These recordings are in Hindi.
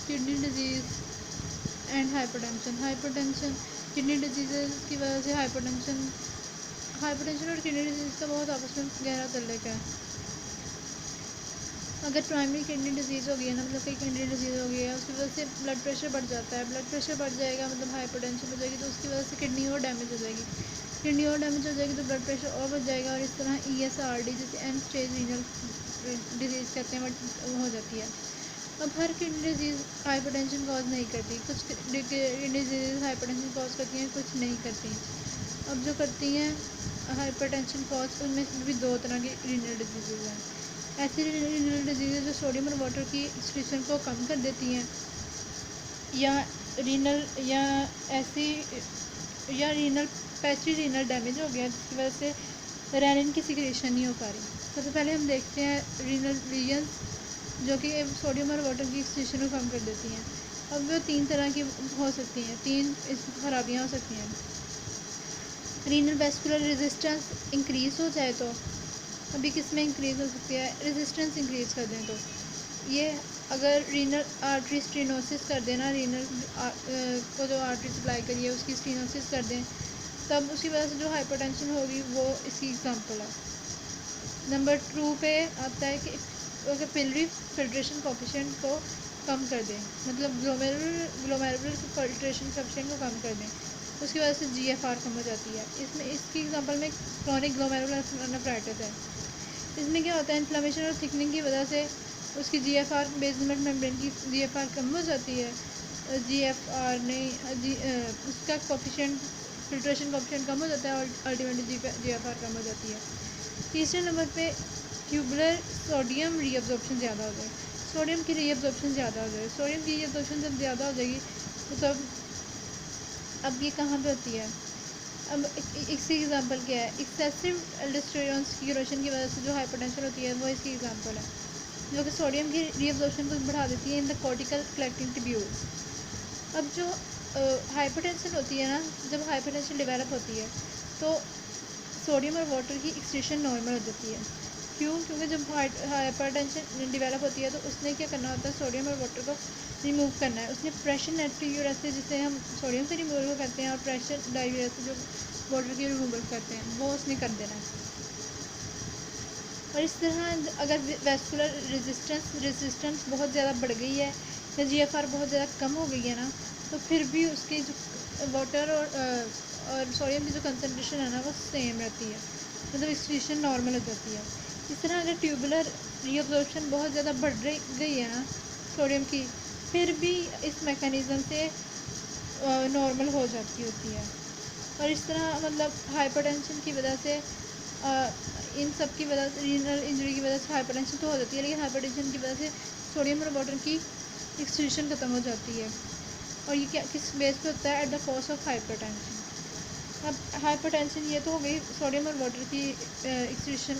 Kidney disease and hypertension kidney disease की वजह से हाइपरटेंशन और किडनी डिजीज़ का बहुत आपस में गहरा ताल्लुक है। अगर प्राइमरी किडनी डिजीज़ हो गई है ना, मतलब कोई किडनी डिजीज़ हो गई है, उसकी वजह से ब्लड प्रेशर बढ़ जाता है, ब्लड प्रेशर बढ़ जाएगा मतलब हाइपरटेंशन हो जाएगी, तो उसकी वजह से किडनी और डैमेज हो जाएगी, किडनी और डैमेज हो जाएगी तो ब्लड प्रेशर और बढ़ जाएगा, और इस तरह ESRD जिसे एंड स्टेज रीनल डिजीज़ कहते हैं वो हो जाती है। अब हर किडनी डिजीज़ हाइपरटेंशन कॉज नहीं करती, कुछ किडनी डिजीज़ हाइपरटेंशन कॉज करती हैं, कुछ नहीं करती। अब जो करती हैं हाइपरटेंशन कॉज, उनमें भी दो तरह की रीनल डिजीज़ हैं। ऐसी रीनल डिजीज़ जो सोडियम और वाटर की एक्सक्रीशन को कम कर देती हैं, या रीनल या ऐसी या रीनल पैची रीनल डैमेज हो गया जिसकी वजह से रेनिन की सिक्रेशन नहीं हो पा रही। सबसे पहले हम देखते हैं रीनल रीजन्स जो कि सोडियम और वाटर की एक्सक्रीशन को कम कर देती हैं। अब वो तीन तरह की हो सकती हैं, तीन इस खराबियाँ हो सकती हैं। रीनल वेस्कुलर रेजिस्टेंस इंक्रीज़ हो जाए तो अभी किस में इंक्रीज़ हो सकती है, रेजिस्टेंस इंक्रीज़ कर दें तो ये अगर रीनल आर्टरी स्टेनोसिस कर देना, रीनल को जो आर्टरी सप्लाई करी है उसकी स्टेनोसिस कर दें, तब उसकी वजह से जो हाइपरटेंशन होगी वो इसकी एग्जांपल है। नंबर 2 पे आता है कि अगर पिलरी फिल्ट्रेशन कोफिशिएंट को कम कर दें, मतलब ग्लोमेरुलर फिल्ट्रेशन कोफिशिएंट को कम कर दें, उसकी वजह से GFR कम हो जाती है। इसमें इसकी एग्जांपल में क्रॉनिक ग्लोमेरुलर नेफ्राइटिस है। इसमें क्या होता है, इन्फ्लेमेशन और थिकनिंग की वजह से उसकी GFR बेसमेंट मेम्ब्रेन की GFR कम हो जाती है। GFR नहीं उसका कोफिशिएंट फिल्ट्रेशन कोफिशिएंट कम हो जाता है और अल्टीमेटली GFR कम हो जाती है। तीसरे नंबर पे ट्यूबुलर सोडियम रीअब्जॉर्प्शन ज़्यादा हो जाए, सोडियम की रीअब्जॉर्प्शन ज़्यादा हो जाए, सोडियम की रीअब्जॉर्प्शन जब ज़्यादा हो जाएगी तो तब अब ये कहाँ पे होती है, अब इसकी एग्जांपल क्या है, एक्सेसिव एल्डोस्टेरोन सिक्रेशन की वजह से जो हाइपरटेंशन होती है वो इसकी एग्जांपल है, जो कि सोडियम की रीअब्जॉर्प्शन को बढ़ा देती है in the cortical collecting tubules. अब जो हाइपरटेंशन होती है ना, जब हाइपरटेंशन डेवलप होती है तो सोडियम और वाटर की एक्सक्रीशन नॉर्मल हो जाती है। क्यों? क्योंकि जब हाइपरटेंशन डेवलप होती है तो उसने क्या करना होता है, सोडियम और वाटर को रिमूव करना है। उसने प्रेशर नेट्रीयूरेसिस जिसे हम सोडियम से रिमूवल करते हैं और प्रेशर डायूरेसिस जो वाटर की रिमूवल करते हैं वो उसने कर देना है। और इस तरह अगर वेस्कुलर रेजिस्टेंस बहुत ज़्यादा बढ़ गई है या GFR बहुत ज़्यादा कम हो गई है ना, तो फिर भी उसकी जो वाटर और सोडियम की जो कंसनट्रेशन है ना वो सेम रहती है, मतलब एक्सक्रीशन नॉर्मल हो जाती है। इस तरह अगर ट्यूबुलर रीअब्जॉर्प्शन बहुत ज़्यादा बढ़ गई है ना सोडियम की, फिर भी इस मैकेनिज़्म से नॉर्मल हो जाती होती है। और इस तरह मतलब हाइपरटेंशन की वजह से इन सब की वजह से रीनल इंजरी की वजह से हाइपरटेंशन तो हो जाती है, लेकिन हाइपरटेंशन की वजह से सोडियम और वाटर की एक्सक्रीशन ख़त्म हो जाती है। और ये क्या किस बेस पे होता है, at the cost of hypertension. अब हाइपरटेंशन ये तो हो गई सोडियम और वाटर की एक्सक्रीशन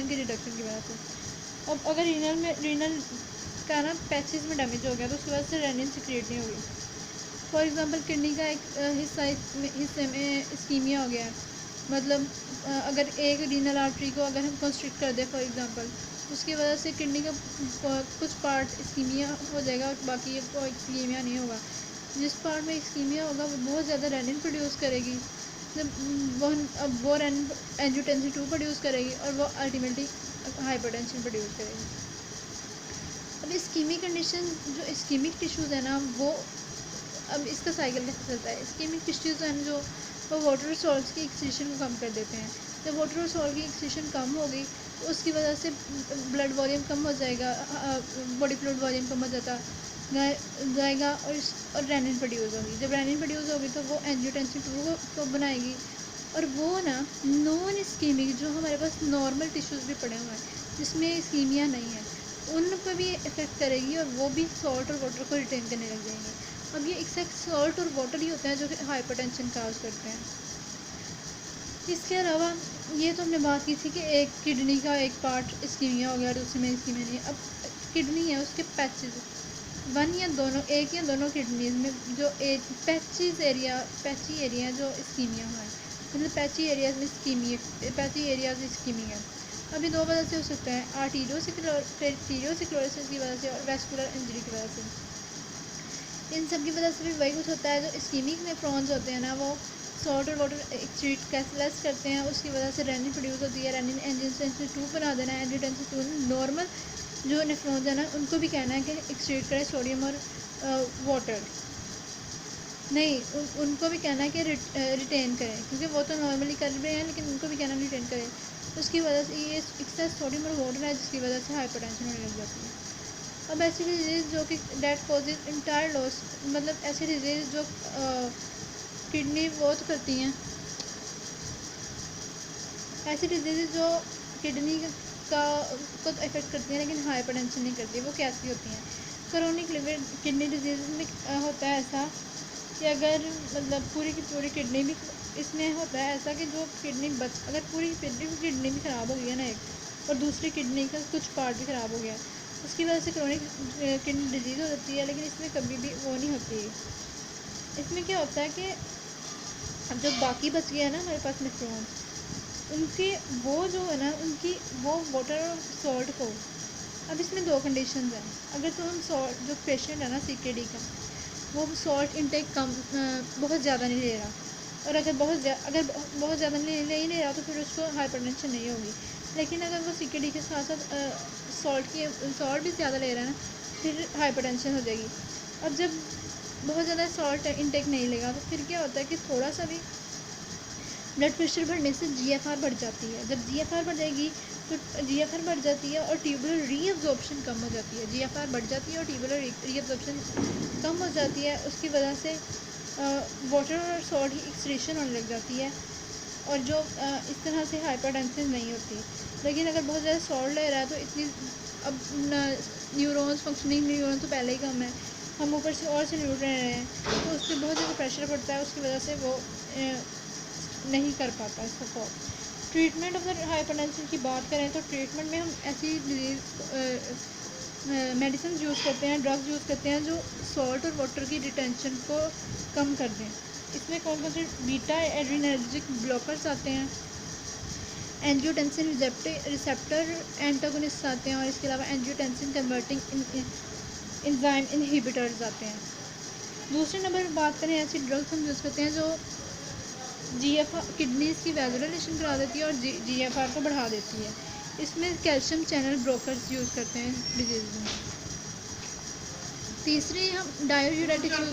की रिडक्शन की वजह से। अब अगर रीनल का ना पैचेस में डैमेज हो गया तो उसकी वजह से रेनिन सिक्रिएट नहीं होगी। फॉर एग्ज़ाम्पल किडनी का एक हिस्से में इस्कीमिया हो गया है, मतलब अगर एक रीनल आर्टरी को अगर हम कंस्ट्रिक्ट कर दें फॉर एग्ज़ाम्पल, उसकी वजह से किडनी का कुछ पार्ट इस्कीमिया हो जाएगा और बाकी को इस्कीमिया नहीं होगा। जिस पार्ट में इस्कीमिया होगा वो बहुत ज़्यादा रेनिन प्रोड्यूस करेगी, वो रेनिन एंजियोटेंसिन 2 प्रोड्यूस करेगी और वो अल्टीमेटली हाइपरटेंशन प्रोड्यूस करेगी। अब इस्कीमिक कंडीशन जो इस्कीमिक टिश्यूज़ है ना वो, अब इसका साइकिल कैसे चलता है, इस्कीमिक टिश्यूज़ हैं जो वो वाटर और सॉल्ट की एक्सक्रीशन को कम कर देते हैं। जब वाटर और सॉल्ट की एक्सक्रीशन कम होगी तो उसकी वजह से ब्लड वॉल्यूम कम हो जाएगा, बॉडी फ्लूइड वॉल्यूम कम हो जाएगा और रेनिन प्रोड्यूस होगी। जब रेनिन प्रोड्यूस होगी तो वो एंजियोटेंसिन 2 को बनाएगी, और वो ना नॉन इस्कीमिक जो हमारे पास नॉर्मल टिश्यूज़ भी पड़े हुए हैं जिसमें इस्कीमिया नहीं है उन पर भी इफ़ेक्ट करेगी और वो भी सॉल्ट और वाटर को रिटेन करने लग जाएंगे। अब ये एक्सेक्ट सॉल्ट और वाटर ही होते हैं जो कि हाइपरटेंशन काज करते हैं। इसके अलावा ये तो हमने बात की थी कि एक किडनी का एक पार्ट इस्कीमिया हो गया और दूसरे में इस्कीमिया नहीं है। अब किडनी है उसके पैचेज, वन या दोनों, एक या दोनों किडनीज में जो पैची एरिया जो इस्कीमिया हुआ है, मतलब पैची एरियाज में पैची एरियाज इस्कीमिया है। अभी 2 वजह से हो सकता है, आर्टीरियोस्क्लेरोसिस की वजह से और वेस्कुलर इंजरी की वजह से। इन सब की वजह से भी वही कुछ होता है, जो इस्कीमिक नेफ्रॉन्स होते हैं ना, वो सॉल्ट और वाटर एक्सक्रीट कैसलेस करते हैं, उसकी वजह से रेनिन प्रोड्यूस होती है। रेनिन एंजियोटेंसिन 2 बना देना है। एंजियोटेंसिन 2 नॉर्मल जो नेफ्रॉन्स है ना, उनको भी कहना है कि एक्सक्रीट करें सोडियम और वाटर, नहीं उनको भी कहना है कि रिटेन करें, क्योंकि वो तो नॉर्मली कर रहे हैं, लेकिन उनको भी कहना रिटेन करें। उसकी वजह से ये एक्सेस सोडियम और वाटर है, जिसकी वजह से हाइपरटेंशन होने लग जाती है। अब ऐसी डिजीज़ जो कि डेट कॉजेज इंटायर लॉस, मतलब ऐसी डिजीज़ जो किडनी वो तो करती हैं, ऐसी डिजीज़ जो किडनी का को इफ़ेक्ट करती हैं लेकिन हाइपरटेंशन नहीं करती, वो कैसी होती हैं? क्रोनिक लिवर किडनी डिजीज़ में होता है ऐसा कि अगर मतलब पूरी की पूरी किडनी भी, इसमें होता है ऐसा कि जो किडनी अगर पूरी किडनी भी ख़राब हो गई है ना एक, और दूसरी किडनी का कुछ पार्ट भी ख़राब हो गया है, उसकी वजह से क्रोनिक किडनी डिजीज़ हो जाती है, लेकिन इसमें कभी भी वो नहीं होती। इसमें क्या होता है कि अब जो बाकी बच गया है ना हमारे पास नेफ्रॉन्स, उनके वो जो है ना, उनकी वो वाटर और सॉल्ट को, अब इसमें 2 कंडीशंस हैं। अगर तो हम सॉल्ट, जो पेशेंट है ना सीकेडी का, वो सॉल्ट इंटेक कम बहुत ज़्यादा नहीं ले रहा, और अगर बहुत ज़्यादा ले ही ले रहा, तो फिर उसको हाइपरटेंशन नहीं होगी। लेकिन अगर वो सीकेडी के साथ साथ सॉल्ट भी ज़्यादा ले रहा है ना, फिर हाइपरटेंशन हो जाएगी। अब जब बहुत ज़्यादा सॉल्ट इंटेक नहीं लेगा, तो फिर क्या होता है कि थोड़ा सा भी ब्लड प्रेशर बढ़ने से जीएफआर बढ़ जाती है। जब जीएफआर बढ़ जाएगी तो जीएफआर बढ़ जाती है और ट्यूबुलर रीअब्जॉर्प्शन कम हो जाती है। जीएफआर बढ़ जाती है और ट्यूबुलर रीअब्जॉर्प्शन कम हो जाती है, उसकी वजह से वाटर और सॉल्ट की एक्सक्रीशन होने लग जाती है, और जो इस तरह से हाइपरटेंशन नहीं होती। लेकिन अगर बहुत ज़्यादा सॉल्ट ले रहा है तो इतनी, अब न्यूरॉन्स फंक्शनिंग न्यूरॉन तो पहले ही कम है, हम ऊपर से और से न्यूरॉन रहे हैं, तो उस पर बहुत ज़्यादा प्रेशर पड़ता है, उसकी वजह से वो नहीं कर पाता इसको कोप। ट्रीटमेंट अगर हाइपरटेंशन की बात करें, तो ट्रीटमेंट में हम ऐसी मेडिसिन यूज़ करते हैं, ड्रग्स यूज़ करते हैं जो सॉल्ट और वाटर की रिटेंशन को कम कर दें। इसमें कौन कौन से बीटा एड्रेनर्जिक ब्लॉकर्स आते हैं, एंजियोटेंसिन रिसेप्टर एंटागोनिस्ट आते हैं, और इसके अलावा एंजियोटेंसिन कन्वर्टिंग एंजाइम इनहिबिटर्स आते हैं। दूसरे नंबर पर बात करें, ऐसी ड्रग्स हम यूज़ करते हैं जो जीएफआर किडनीज़ की वैसोडाइलेशन करा देती है और जीएफआर को बढ़ा देती है। इसमें कैल्शियम चैनल ब्रोकर्स यूज़ करते हैं डिजीज़ में। तीसरी हम डायोयूरेटिक्स यूज़